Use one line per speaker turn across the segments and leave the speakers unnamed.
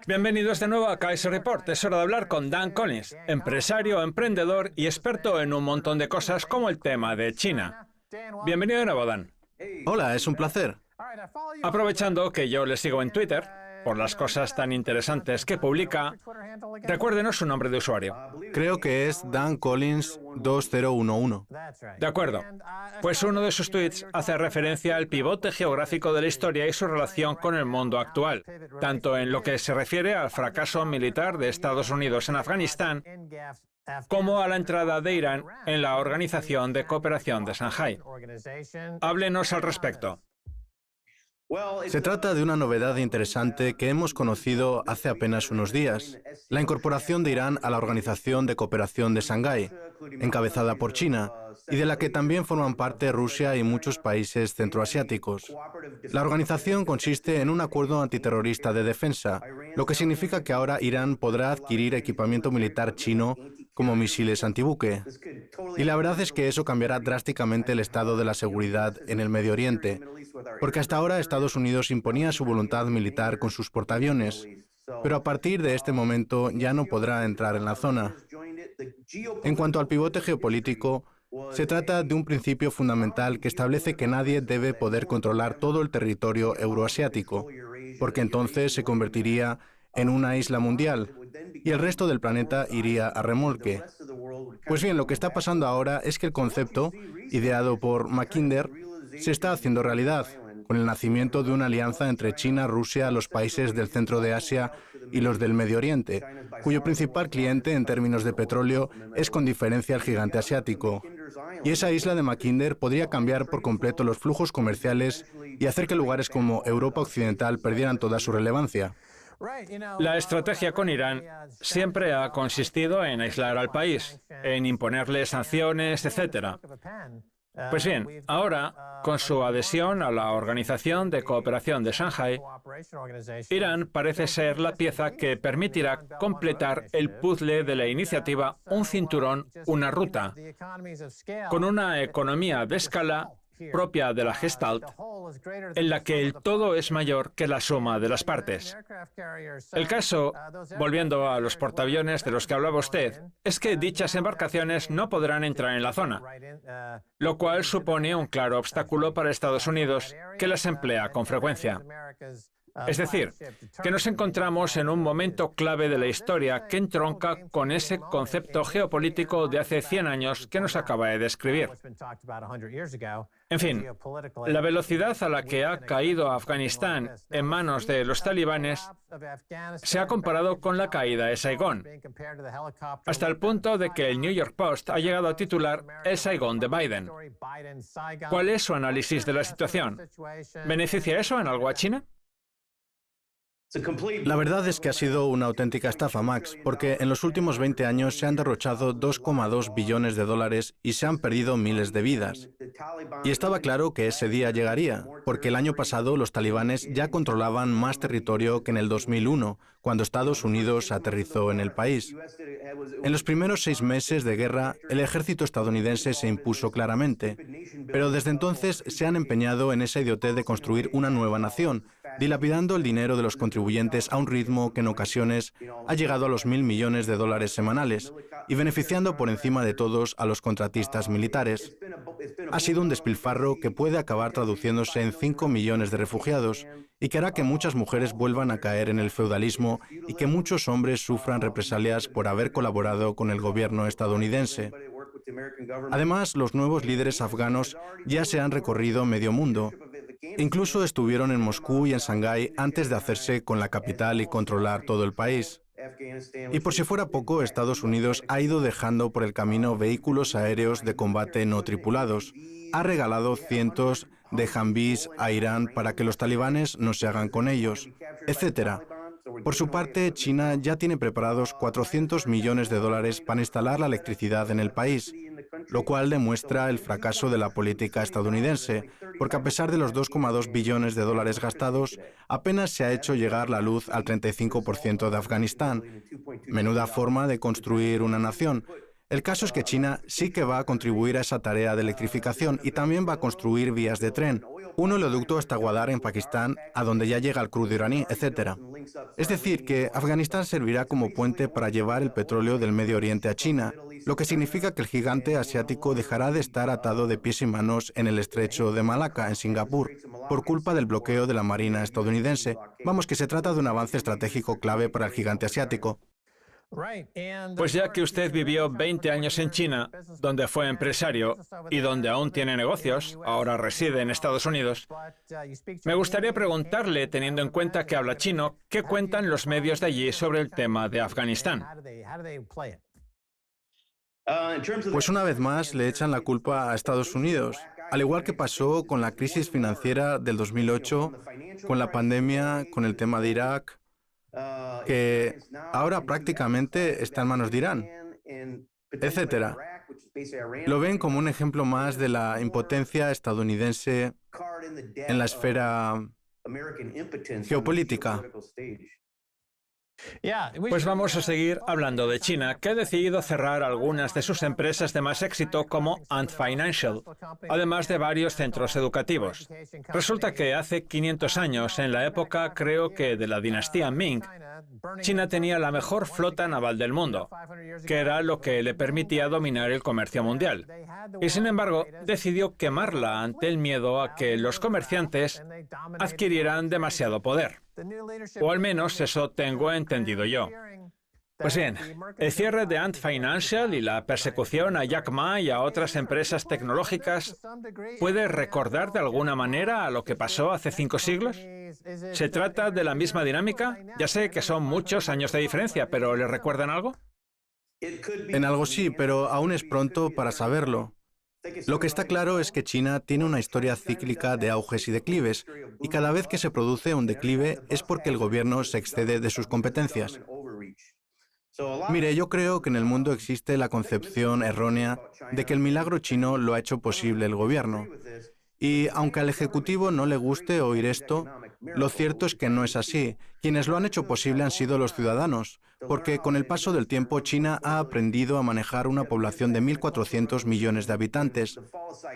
Bienvenidos de nuevo a Kaiser Report. Es hora de hablar con Dan Collins, empresario, emprendedor y experto en un montón de cosas como el tema de China. Bienvenido de nuevo, Dan.
Hola, es un placer.
Aprovechando que yo le sigo en Twitter, por las cosas tan interesantes que publica, recuérdenos su nombre de usuario.
Creo que es Dan Collins 2011.
De acuerdo. Pues uno de sus tweets hace referencia al pivote geográfico de la historia y su relación con el mundo actual, tanto en lo que se refiere al fracaso militar de Estados Unidos en Afganistán, como a la entrada de Irán en la Organización de Cooperación de Shanghái. Háblenos al respecto.
Se trata de una novedad interesante que hemos conocido hace apenas unos días, la incorporación de Irán a la Organización de Cooperación de Shanghái, encabezada por China, y de la que también forman parte Rusia y muchos países centroasiáticos. La organización consiste en un acuerdo antiterrorista de defensa, lo que significa que ahora Irán podrá adquirir equipamiento militar chino como misiles antibuque. Y la verdad es que eso cambiará drásticamente el estado de la seguridad en el Medio Oriente, porque hasta ahora Estados Unidos imponía su voluntad militar con sus portaaviones, pero a partir de este momento ya no podrá entrar en la zona. En cuanto al pivote geopolítico, se trata de un principio fundamental que establece que nadie debe poder controlar todo el territorio euroasiático, porque entonces se convertiría en una isla mundial y el resto del planeta iría a remolque. Pues bien, lo que está pasando ahora es que el concepto, ideado por Mackinder, se está haciendo realidad, con el nacimiento de una alianza entre China, Rusia, los países del centro de Asia y los del Medio Oriente, cuyo principal cliente en términos de petróleo es con diferencia el gigante asiático. Y esa isla de Mackinder podría cambiar por completo los flujos comerciales y hacer que lugares como Europa Occidental perdieran toda su relevancia.
La estrategia con Irán siempre ha consistido en aislar al país, en imponerle sanciones, etc. Pues bien, ahora, con su adhesión a la Organización de Cooperación de Shanghái, Irán parece ser la pieza que permitirá completar el puzzle de la iniciativa Un cinturón, una ruta, con una economía de escala propia de la Gestalt, en la que el todo es mayor que la suma de las partes. El caso, volviendo a los portaaviones de los que hablaba usted, es que dichas embarcaciones no podrán entrar en la zona, lo cual supone un claro obstáculo para Estados Unidos, que las emplea con frecuencia. Es decir, que nos encontramos en un momento clave de la historia que entronca con ese concepto geopolítico de hace 100 años que nos acaba de describir. En fin, la velocidad a la que ha caído Afganistán en manos de los talibanes se ha comparado con la caída de Saigón, hasta el punto de que el New York Post ha llegado a titular el Saigón de Biden. ¿Cuál es su análisis de la situación? ¿Beneficia eso en algo a China?
La verdad es que ha sido una auténtica estafa, Max, porque en los últimos 20 años se han derrochado 2,2 billones de dólares y se han perdido miles de vidas. Y estaba claro que ese día llegaría, porque el año pasado los talibanes ya controlaban más territorio que en el 2001, cuando Estados Unidos aterrizó en el país. En los primeros 6 meses de guerra, el ejército estadounidense se impuso claramente, pero desde entonces se han empeñado en esa idiotez de construir una nueva nación, dilapidando el dinero de los contribuyentes a un ritmo que en ocasiones ha llegado a los 1.000 millones de dólares semanales y beneficiando por encima de todos a los contratistas militares. Ha sido un despilfarro que puede acabar traduciéndose en 5 millones de refugiados y que hará que muchas mujeres vuelvan a caer en el feudalismo y que muchos hombres sufran represalias por haber colaborado con el gobierno estadounidense. Además, los nuevos líderes afganos ya se han recorrido medio mundo. Incluso estuvieron en Moscú y en Shanghái antes de hacerse con la capital y controlar todo el país. Y por si fuera poco, Estados Unidos ha ido dejando por el camino vehículos aéreos de combate no tripulados. Ha regalado cientos de Humvees a Irán para que los talibanes no se hagan con ellos, etc. Por su parte, China ya tiene preparados 400 millones de dólares para instalar la electricidad en el país, lo cual demuestra el fracaso de la política estadounidense, porque a pesar de los 2,2 billones de dólares gastados, apenas se ha hecho llegar la luz al 35% de Afganistán. Menuda forma de construir una nación. El caso es que China sí que va a contribuir a esa tarea de electrificación y también va a construir vías de tren, un oleoducto hasta Gwadar en Pakistán, a donde ya llega el crudo iraní, etc. Es decir, que Afganistán servirá como puente para llevar el petróleo del Medio Oriente a China, lo que significa que el gigante asiático dejará de estar atado de pies y manos en el estrecho de Malaca, en Singapur, por culpa del bloqueo de la Marina estadounidense. Vamos, que se trata de un avance estratégico clave para el gigante asiático.
Pues ya que usted vivió 20 años en China, donde fue empresario y donde aún tiene negocios, ahora reside en Estados Unidos, me gustaría preguntarle, teniendo en cuenta que habla chino, ¿qué cuentan los medios de allí sobre el tema de Afganistán?
Pues una vez más le echan la culpa a Estados Unidos, al igual que pasó con la crisis financiera del 2008, con la pandemia, con el tema de Irak, que ahora prácticamente está en manos de Irán, etcétera. Lo ven como un ejemplo más de la impotencia estadounidense en la esfera geopolítica.
Pues vamos a seguir hablando de China, que ha decidido cerrar algunas de sus empresas de más éxito como Ant Financial, además de varios centros educativos. Resulta que hace 500 años, en la época creo que de la dinastía Ming, China tenía la mejor flota naval del mundo, que era lo que le permitía dominar el comercio mundial. Y sin embargo, decidió quemarla ante el miedo a que los comerciantes adquirieran demasiado poder. O al menos eso tengo entendido yo. Pues bien, el cierre de Ant Financial y la persecución a Jack Ma y a otras empresas tecnológicas, ¿puede recordar de alguna manera a lo que pasó hace 5 siglos? ¿Se trata de la misma dinámica? Ya sé que son muchos años de diferencia, pero ¿le recuerdan algo?
En algo sí, pero aún es pronto para saberlo. Lo que está claro es que China tiene una historia cíclica de auges y declives, y cada vez que se produce un declive es porque el gobierno se excede de sus competencias. Mire, yo creo que en el mundo existe la concepción errónea de que el milagro chino lo ha hecho posible el gobierno. Y aunque al Ejecutivo no le guste oír esto, lo cierto es que no es así. Quienes lo han hecho posible han sido los ciudadanos, porque con el paso del tiempo China ha aprendido a manejar una población de 1.400 millones de habitantes.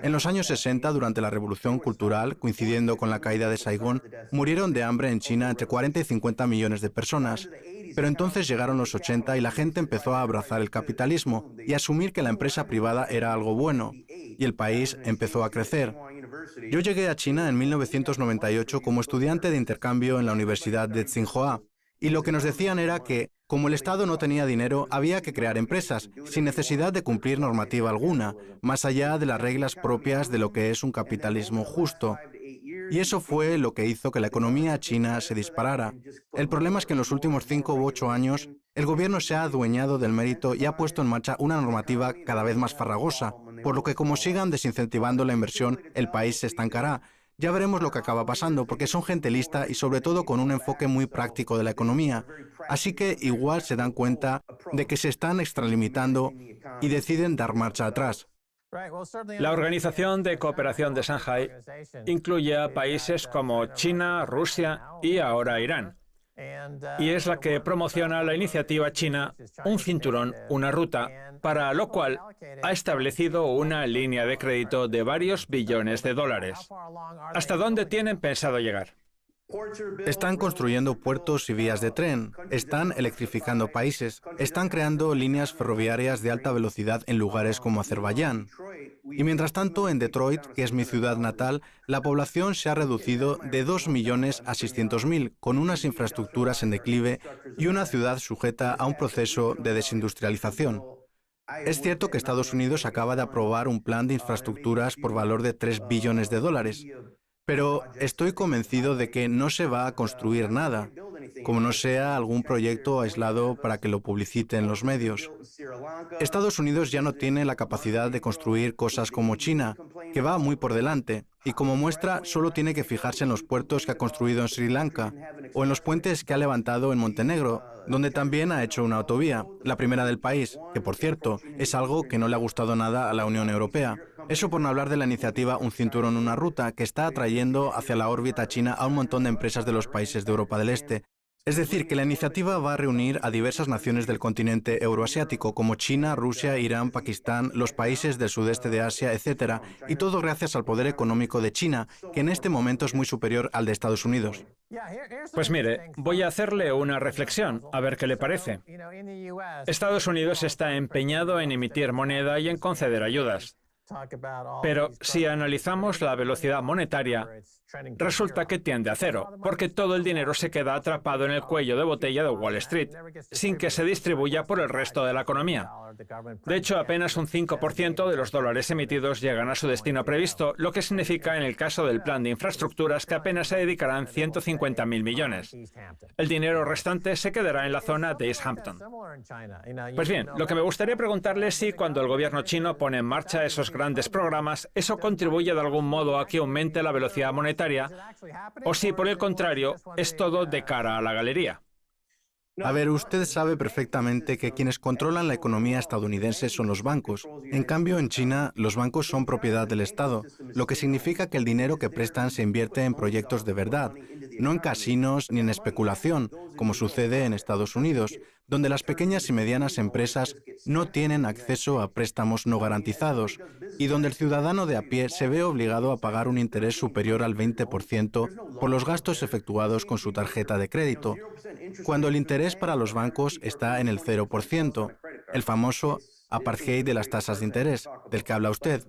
En los años 60, durante la Revolución Cultural, coincidiendo con la caída de Saigón, murieron de hambre en China entre 40 y 50 millones de personas. Pero entonces llegaron los 80 y la gente empezó a abrazar el capitalismo y a asumir que la empresa privada era algo bueno, y el país empezó a crecer. Yo llegué a China en 1998 como estudiante de intercambio en la Universidad de Tsinghua, y lo que nos decían era que, como el Estado no tenía dinero, había que crear empresas, sin necesidad de cumplir normativa alguna, más allá de las reglas propias de lo que es un capitalismo justo. Y eso fue lo que hizo que la economía china se disparara. El problema es que en los últimos 5 u 8 años, el gobierno se ha adueñado del mérito y ha puesto en marcha una normativa cada vez más farragosa, por lo que como sigan desincentivando la inversión, el país se estancará. Ya veremos lo que acaba pasando, porque son gente lista y sobre todo con un enfoque muy práctico de la economía. Así que igual se dan cuenta de que se están extralimitando y deciden dar marcha atrás.
La Organización de Cooperación de Shanghái incluye a países como China, Rusia y ahora Irán. Y es la que promociona la iniciativa china Un Cinturón, una Ruta, para lo cual ha establecido una línea de crédito de varios billones de dólares. ¿Hasta dónde tienen pensado llegar?
Están construyendo puertos y vías de tren, están electrificando países, están creando líneas ferroviarias de alta velocidad en lugares como Azerbaiyán. Y mientras tanto, en Detroit, que es mi ciudad natal, la población se ha reducido de 2 millones a 600.000, con unas infraestructuras en declive y una ciudad sujeta a un proceso de desindustrialización. Es cierto que Estados Unidos acaba de aprobar un plan de infraestructuras por valor de 3 billones de dólares. Pero estoy convencido de que no se va a construir nada, como no sea algún proyecto aislado para que lo publiciten los medios. Estados Unidos ya no tiene la capacidad de construir cosas como China, que va muy por delante, y como muestra solo tiene que fijarse en los puertos que ha construido en Sri Lanka, o en los puentes que ha levantado en Montenegro, donde también ha hecho una autovía, la primera del país, que por cierto, es algo que no le ha gustado nada a la Unión Europea. Eso por no hablar de la iniciativa Un Cinturón, una Ruta, que está atrayendo hacia la órbita china a un montón de empresas de los países de Europa del Este. Es decir, que la iniciativa va a reunir a diversas naciones del continente euroasiático, como China, Rusia, Irán, Pakistán, los países del sudeste de Asia, etc., y todo gracias al poder económico de China, que en este momento es muy superior al de Estados Unidos.
Pues mire, voy a hacerle una reflexión, a ver qué le parece. Estados Unidos está empeñado en emitir moneda y en conceder ayudas. Pero si analizamos la velocidad monetaria, resulta que tiende a cero, porque todo el dinero se queda atrapado en el cuello de botella de Wall Street, sin que se distribuya por el resto de la economía. De hecho, apenas un 5% de los dólares emitidos llegan a su destino previsto, lo que significa en el caso del plan de infraestructuras que apenas se dedicarán 150.000 millones. El dinero restante se quedará en la zona de East Hampton. Pues bien, lo que me gustaría preguntarle es si cuando el gobierno chino pone en marcha esos grandes programas, eso contribuye de algún modo a que aumente la velocidad monetaria, o si, por el contrario, es todo de cara a la galería.
A ver, usted sabe perfectamente que quienes controlan la economía estadounidense son los bancos. En cambio, en China, los bancos son propiedad del Estado, lo que significa que el dinero que prestan se invierte en proyectos de verdad, no en casinos ni en especulación, como sucede en Estados Unidos, donde las pequeñas y medianas empresas no tienen acceso a préstamos no garantizados y donde el ciudadano de a pie se ve obligado a pagar un interés superior al 20% por los gastos efectuados con su tarjeta de crédito, cuando el interés para los bancos está en el 0%, el famoso apartheid de las tasas de interés, del que habla usted.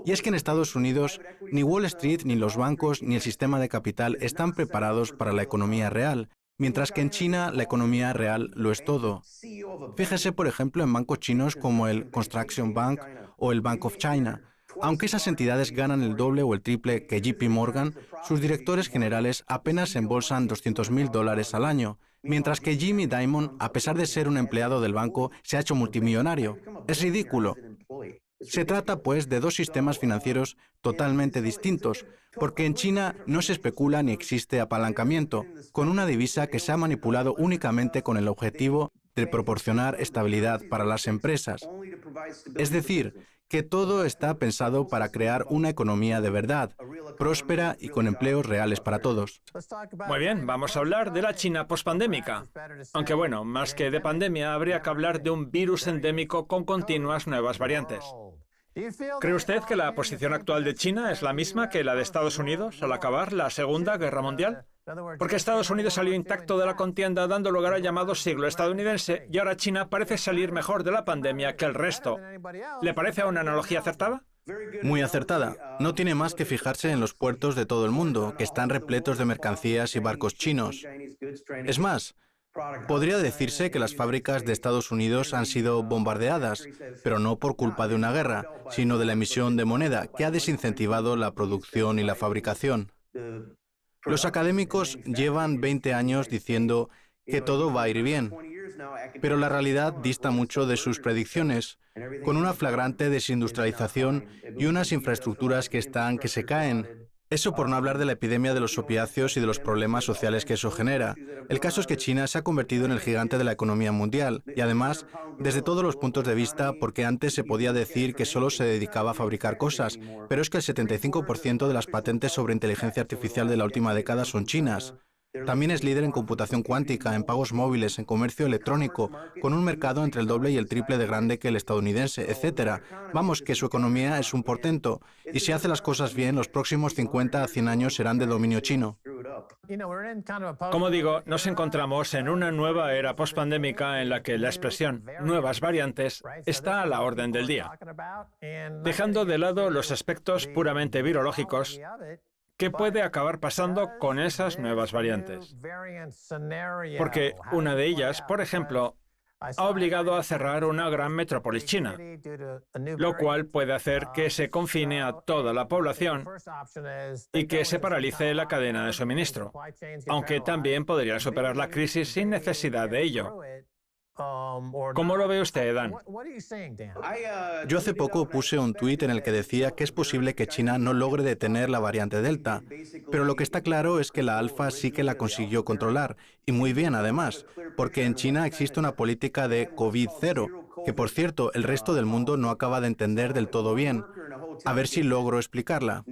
Y es que en Estados Unidos ni Wall Street, ni los bancos, ni el sistema de capital están preparados para la economía real, mientras que en China la economía real lo es todo. Fíjese, por ejemplo, en bancos chinos como el Construction Bank o el Bank of China. Aunque esas entidades ganan el doble o el triple que JP Morgan, sus directores generales apenas embolsan $200.000 al año, mientras que Jamie Dimon, a pesar de ser un empleado del banco, se ha hecho multimillonario. Es ridículo. Se trata, pues, de dos sistemas financieros totalmente distintos, porque en China no se especula ni existe apalancamiento, con una divisa que se ha manipulado únicamente con el objetivo de proporcionar estabilidad para las empresas. Es decir, que todo está pensado para crear una economía de verdad, próspera y con empleos reales para todos.
Muy bien, vamos a hablar de la China pospandémica. Aunque bueno, más que de pandemia, habría que hablar de un virus endémico con continuas nuevas variantes. ¿Cree usted que la posición actual de China es la misma que la de Estados Unidos al acabar la Segunda Guerra Mundial? Porque Estados Unidos salió intacto de la contienda dando lugar al llamado siglo estadounidense y ahora China parece salir mejor de la pandemia que el resto. ¿Le parece una analogía acertada?
Muy acertada. No tiene más que fijarse en los puertos de todo el mundo, que están repletos de mercancías y barcos chinos. Es más, podría decirse que las fábricas de Estados Unidos han sido bombardeadas, pero no por culpa de una guerra, sino de la emisión de moneda, que ha desincentivado la producción y la fabricación. Los académicos llevan 20 años diciendo que todo va a ir bien, pero la realidad dista mucho de sus predicciones, con una flagrante desindustrialización y unas infraestructuras que se caen. Eso por no hablar de la epidemia de los opiáceos y de los problemas sociales que eso genera. El caso es que China se ha convertido en el gigante de la economía mundial y además, desde todos los puntos de vista, porque antes se podía decir que solo se dedicaba a fabricar cosas, pero es que el 75% de las patentes sobre inteligencia artificial de la última década son chinas. También es líder en computación cuántica, en pagos móviles, en comercio electrónico, con un mercado entre el doble y el triple de grande que el estadounidense, etc. Vamos, que su economía es un portento, y si hace las cosas bien, los próximos 50 a 100 años serán de dominio chino.
Como digo, nos encontramos en una nueva era pospandémica en la que la expresión nuevas variantes está a la orden del día. Dejando de lado los aspectos puramente virológicos, ¿qué puede acabar pasando con esas nuevas variantes? Porque una de ellas, por ejemplo, ha obligado a cerrar una gran metrópolis china, lo cual puede hacer que se confine a toda la población y que se paralice la cadena de suministro, aunque también podría superar la crisis sin necesidad de ello. ¿Cómo lo ve usted, Dan?
Yo hace poco puse un tuit en el que decía que es posible que China no logre detener la variante Delta, pero lo que está claro es que la Alfa sí que la consiguió controlar, y muy bien además, porque en China existe una política de COVID-0, que por cierto, el resto del mundo no acaba de entender del todo bien. A ver si logro explicarla.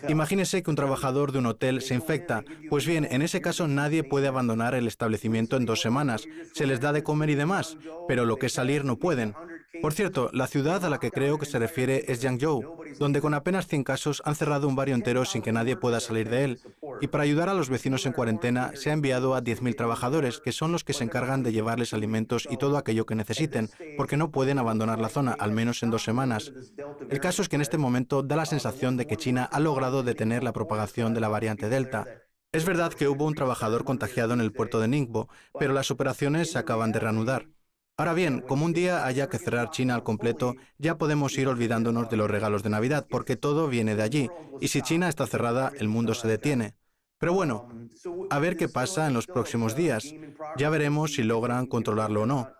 Imagínese que un trabajador de un hotel se infecta. Pues bien, en ese caso nadie puede abandonar el establecimiento en 2 semanas. Se les da de comer y demás, pero lo que es salir no pueden. Por cierto, la ciudad a la que creo que se refiere es Yangzhou, donde con apenas 100 casos han cerrado un barrio entero sin que nadie pueda salir de él. Y para ayudar a los vecinos en cuarentena, se ha enviado a 10.000 trabajadores, que son los que se encargan de llevarles alimentos y todo aquello que necesiten, porque no pueden abandonar la zona, al menos en 2 semanas. El caso es que en este momento da la sensación de que China ha logrado detener la propagación de la variante Delta. Es verdad que hubo un trabajador contagiado en el puerto de Ningbo, pero las operaciones se acaban de reanudar. Ahora bien, como un día haya que cerrar China al completo, ya podemos ir olvidándonos de los regalos de Navidad, porque todo viene de allí, y si China está cerrada, el mundo se detiene. Pero bueno, a ver qué pasa en los próximos días. Ya veremos si logran controlarlo o no.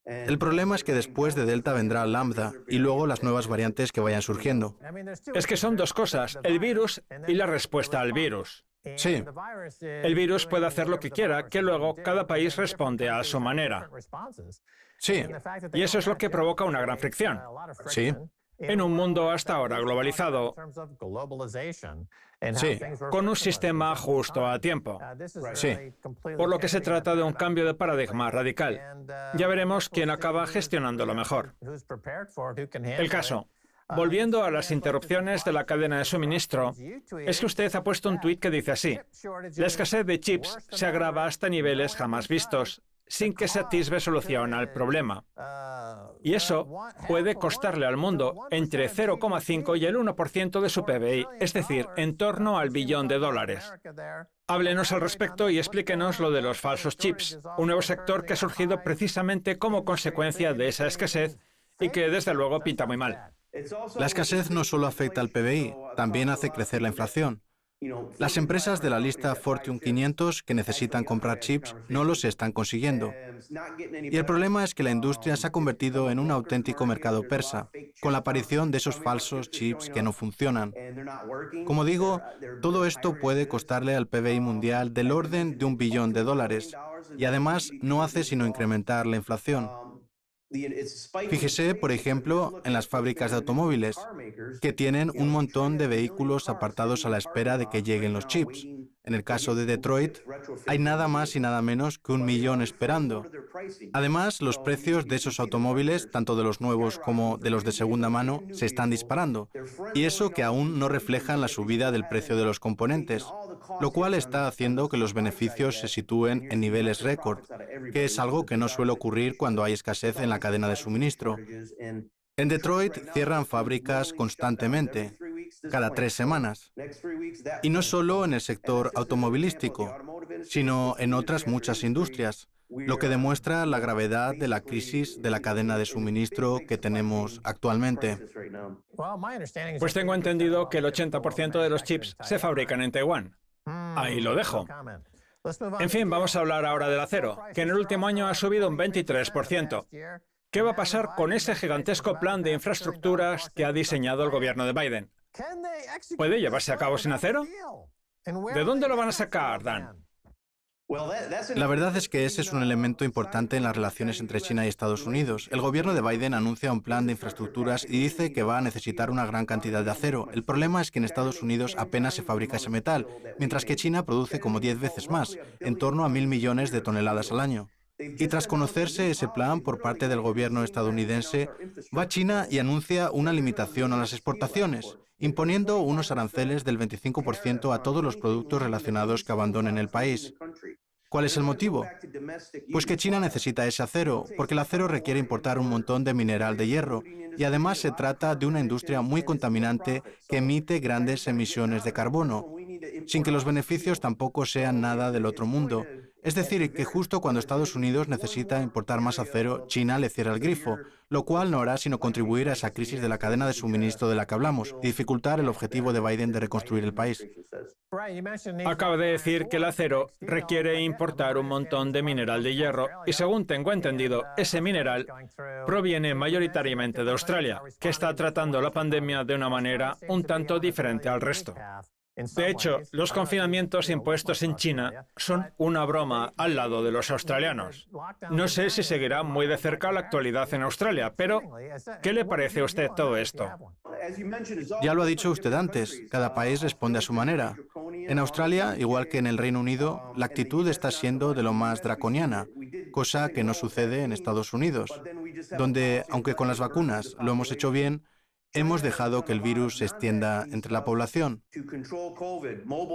El problema es que después de Delta vendrá Lambda y luego las nuevas variantes que vayan surgiendo.
Es que son dos cosas, el virus y la respuesta al virus.
Sí,
El virus puede hacer lo que quiera, que luego cada país responde a su manera.
sí,
Y eso es lo que provoca una gran fricción.
sí,
En un mundo hasta ahora globalizado,
sí,
con un sistema justo a tiempo.
sí.
Por lo que se trata de un cambio de paradigma radical. Ya veremos quién acaba gestionándolo mejor. El caso, volviendo a las interrupciones de la cadena de suministro, es que usted ha puesto un tuit que dice así: la escasez de chips se agrava hasta niveles jamás vistos, sin que se atisbe solución al problema. Y eso puede costarle al mundo entre 0,5 y el 1% de su PBI, es decir, en torno al billón de dólares. Háblenos al respecto y explíquenos lo de los falsos chips, un nuevo sector que ha surgido precisamente como consecuencia de esa escasez y que desde luego pinta muy mal.
La escasez no solo afecta al PBI, también hace crecer la inflación. Las empresas de la lista Fortune 500 que necesitan comprar chips no los están consiguiendo. Y el problema es que la industria se ha convertido en un auténtico mercado persa, con la aparición de esos falsos chips que no funcionan. Como digo, todo esto puede costarle al PBI mundial del orden de $1 billón, y además no hace sino incrementar la inflación. Fíjese, por ejemplo, en las fábricas de automóviles, que tienen un montón de vehículos apartados a la espera de que lleguen los chips. En el caso de Detroit, hay nada más y nada menos que 1 millón esperando. Además, los precios de esos automóviles, tanto de los nuevos como de los de segunda mano, se están disparando. Y eso que aún no reflejan la subida del precio de los componentes, lo cual está haciendo que los beneficios se sitúen en niveles récord, que es algo que no suele ocurrir cuando hay escasez en la cadena de suministro. En Detroit cierran fábricas constantemente, cada 3 semanas. Y no solo en el sector automovilístico, sino en otras muchas industrias, lo que demuestra la gravedad de la crisis de la cadena de suministro que tenemos actualmente.
Pues tengo entendido que el 80% de los chips se fabrican en Taiwán. Ahí lo dejo. En fin, vamos a hablar ahora del acero, que en el último año ha subido un 23%. ¿Qué va a pasar con ese gigantesco plan de infraestructuras que ha diseñado el gobierno de Biden? ¿Puede llevarse a cabo sin acero? ¿De dónde lo van a sacar, Dan?
La verdad es que ese es un elemento importante en las relaciones entre China y Estados Unidos. El gobierno de Biden anuncia un plan de infraestructuras y dice que va a necesitar una gran cantidad de acero. El problema es que en Estados Unidos apenas se fabrica ese metal, mientras que China produce como 10 veces más, en torno a 1.000 millones de toneladas al año. Y tras conocerse ese plan por parte del gobierno estadounidense, va China y anuncia una limitación a las exportaciones, imponiendo unos aranceles del 25% a todos los productos relacionados que abandonen el país. ¿Cuál es el motivo? Pues que China necesita ese acero, porque el acero requiere importar un montón de mineral de hierro, y además se trata de una industria muy contaminante que emite grandes emisiones de carbono, sin que los beneficios tampoco sean nada del otro mundo. Es decir, que justo cuando Estados Unidos necesita importar más acero, China le cierra el grifo, lo cual no hará sino contribuir a esa crisis de la cadena de suministro de la que hablamos y dificultar el objetivo de Biden de reconstruir el país.
Acaba de decir que el acero requiere importar un montón de mineral de hierro y, según tengo entendido, ese mineral proviene mayoritariamente de Australia, que está tratando la pandemia de una manera un tanto diferente al resto. De hecho, los confinamientos impuestos en China son una broma al lado de los australianos. No sé si seguirá muy de cerca la actualidad en Australia, pero ¿qué le parece a usted todo esto?
Ya lo ha dicho usted antes, cada país responde a su manera. En Australia, igual que en el Reino Unido, la actitud está siendo de lo más draconiana, cosa que no sucede en Estados Unidos, donde, aunque con las vacunas lo hemos hecho bien, hemos dejado que el virus se extienda entre la población.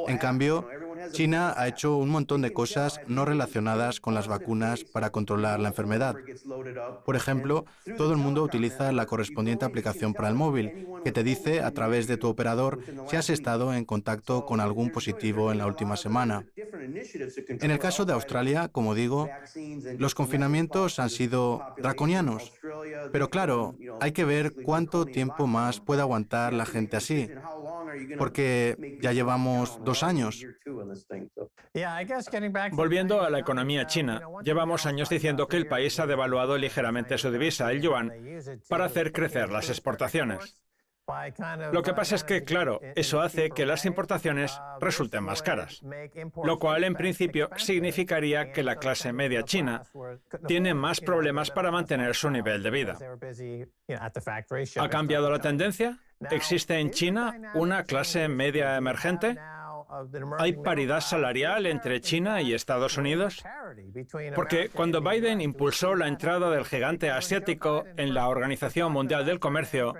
En cambio, China ha hecho un montón de cosas no relacionadas con las vacunas para controlar la enfermedad. Por ejemplo, todo el mundo utiliza la correspondiente aplicación para el móvil, que te dice a través de tu operador si has estado en contacto con algún positivo en la última semana. En el caso de Australia, como digo, los confinamientos han sido draconianos. Pero claro, hay que ver cuánto tiempo más puede aguantar la gente así, porque ya llevamos 2 años.
Volviendo a la economía china, llevamos años diciendo que el país ha devaluado ligeramente su divisa, el yuan, para hacer crecer las exportaciones. Lo que pasa es que, claro, eso hace que las importaciones resulten más caras, lo cual en principio significaría que la clase media china tiene más problemas para mantener su nivel de vida. ¿Ha cambiado la tendencia? ¿Existe en China una clase media emergente? ¿Hay paridad salarial entre China y Estados Unidos? Porque cuando Biden impulsó la entrada del gigante asiático en la Organización Mundial del Comercio,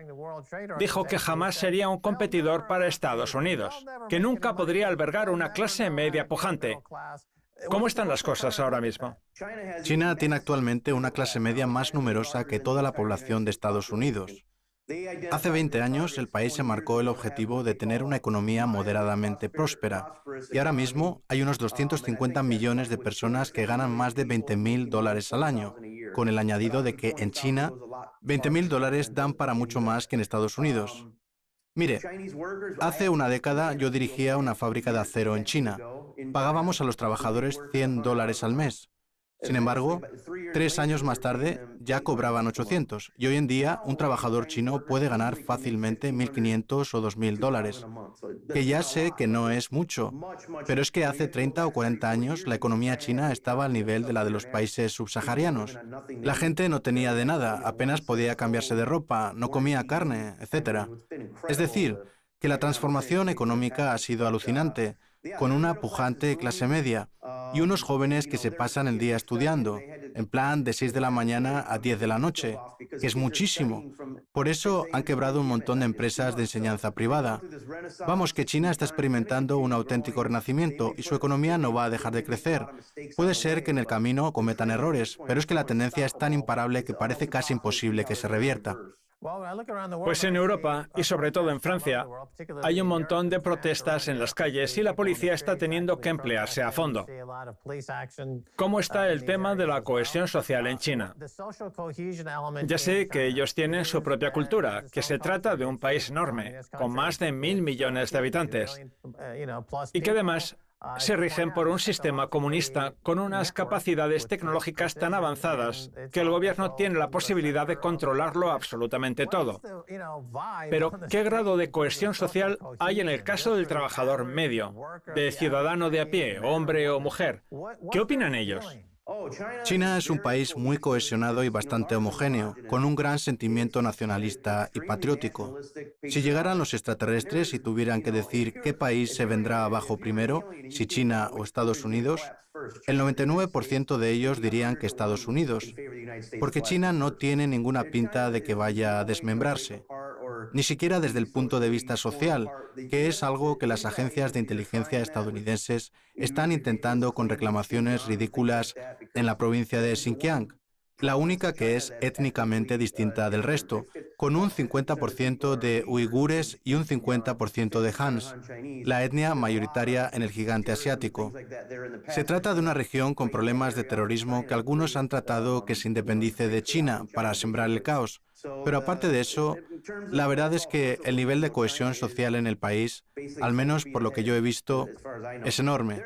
dijo que jamás sería un competidor para Estados Unidos, que nunca podría albergar una clase media pujante. ¿Cómo están las cosas ahora mismo?
China tiene actualmente una clase media más numerosa que toda la población de Estados Unidos. Hace 20 años, el país se marcó el objetivo de tener una economía moderadamente próspera, y ahora mismo hay unos 250 millones de personas que ganan más de $20.000 al año, con el añadido de que en China, $20.000 dan para mucho más que en Estados Unidos. Mire, hace una década yo dirigía una fábrica de acero en China. Pagábamos a los trabajadores $100 al mes. Sin embargo, 3 años más tarde ya cobraban 800 y hoy en día un trabajador chino puede ganar fácilmente 1.500 o 2.000 dólares, que ya sé que no es mucho, pero es que hace 30 o 40 años la economía china estaba al nivel de la de los países subsaharianos. La gente no tenía de nada, apenas podía cambiarse de ropa, no comía carne, etc. Es decir, que la transformación económica ha sido alucinante, con una pujante clase media y unos jóvenes que se pasan el día estudiando, en plan de 6 de la mañana a 10 de la noche, que es muchísimo. Por eso han quebrado un montón de empresas de enseñanza privada. Vamos, que China está experimentando un auténtico renacimiento y su economía no va a dejar de crecer. Puede ser que en el camino cometan errores, pero es que la tendencia es tan imparable que parece casi imposible que se revierta.
Pues en Europa, y sobre todo en Francia, hay un montón de protestas en las calles y la policía está teniendo que emplearse a fondo. ¿Cómo está el tema de la cohesión social en China? Ya sé que ellos tienen su propia cultura, que se trata de un país enorme, con más de 1.000 millones de habitantes, y que además se rigen por un sistema comunista con unas capacidades tecnológicas tan avanzadas que el gobierno tiene la posibilidad de controlarlo absolutamente todo. Pero, ¿qué grado de cohesión social hay en el caso del trabajador medio, de ciudadano de a pie, hombre o mujer? ¿Qué opinan ellos?
China es un país muy cohesionado y bastante homogéneo, con un gran sentimiento nacionalista y patriótico. Si llegaran los extraterrestres y tuvieran que decir qué país se vendrá abajo primero, si China o Estados Unidos, el 99% de ellos dirían que Estados Unidos, porque China no tiene ninguna pinta de que vaya a desmembrarse, ni siquiera desde el punto de vista social, que es algo que las agencias de inteligencia estadounidenses están intentando con reclamaciones ridículas en la provincia de Xinjiang, la única que es étnicamente distinta del resto, con un 50% de uigures y un 50% de Hans, la etnia mayoritaria en el gigante asiático. Se trata de una región con problemas de terrorismo que algunos han tratado que se independice de China para sembrar el caos. Pero aparte de eso, la verdad es que el nivel de cohesión social en el país, al menos por lo que yo he visto, es enorme.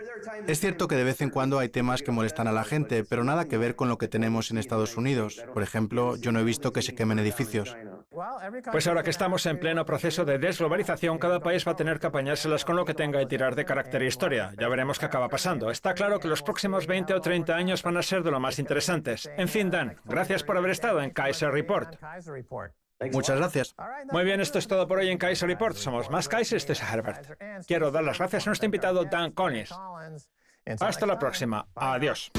Es cierto que de vez en cuando hay temas que molestan a la gente, pero nada que ver con lo que tenemos en Estados Unidos. Por ejemplo, yo no he visto que se quemen edificios.
Pues ahora que estamos en pleno proceso de desglobalización, cada país va a tener que apañárselas con lo que tenga y tirar de carácter e historia. Ya veremos qué acaba pasando. Está claro que los próximos 20 o 30 años van a ser de lo más interesantes. En fin, Dan, gracias por haber estado en Kaiser Report.
Muchas gracias.
Muy bien, esto es todo por hoy en Kaiser Report. Somos más Kaiser, este es Herbert. Quiero dar las gracias a nuestro invitado Dan Collins. Hasta la próxima. Adiós.